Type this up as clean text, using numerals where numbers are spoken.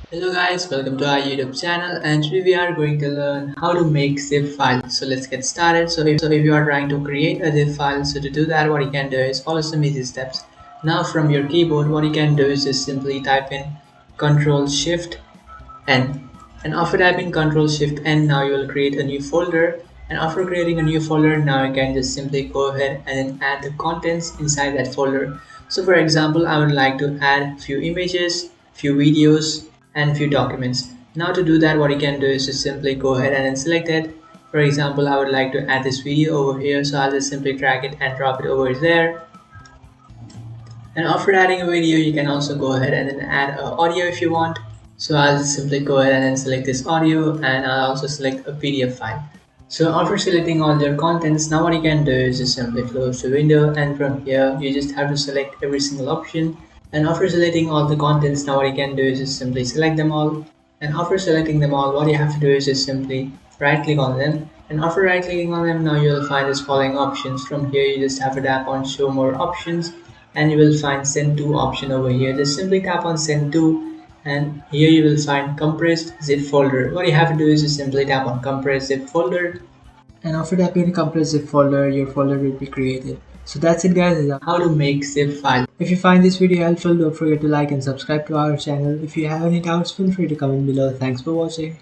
Hello guys, welcome to our YouTube channel, and today we are going to learn how to make zip files. So let's get started. So if you are trying to create a zip file, so to do that what you can do is follow some easy steps. Now from your keyboard what you can do is just simply type in Ctrl Shift N, and after typing Ctrl Shift N now you will create a new folder, and after creating a new folder now you can just simply go ahead and then add the contents inside that folder. So for example, I would like to add few images, few videos and few documents. Now to do that what you can do is just simply go ahead and then select it. For example, I would like to add this video over here, so I'll just simply drag it and drop it over there. And after adding a video you can also go ahead and then add audio if you want. So I'll simply go ahead and then select this audio, and I'll also select a PDF file. So after selecting all your contents, now what you can do is just simply close the window, and from here you just have to select every single option. And after selecting all the contents, now what you can do is just simply select them all. And after selecting them all, what you have to do is just simply right click on them. And after right clicking on them, now you'll find this following options. From here you just have to tap on show more options, and you will find send to option over here. Just simply tap on send to, and here you will find compressed zip folder. What you have to do is just simply tap on compressed zip folder, and after tapping compressed zip folder your folder will be created. So that's it guys, is how to make zip file. If you find this video helpful, don't forget to like and subscribe to our channel. If you have any doubts, feel free to comment below. Thanks for watching.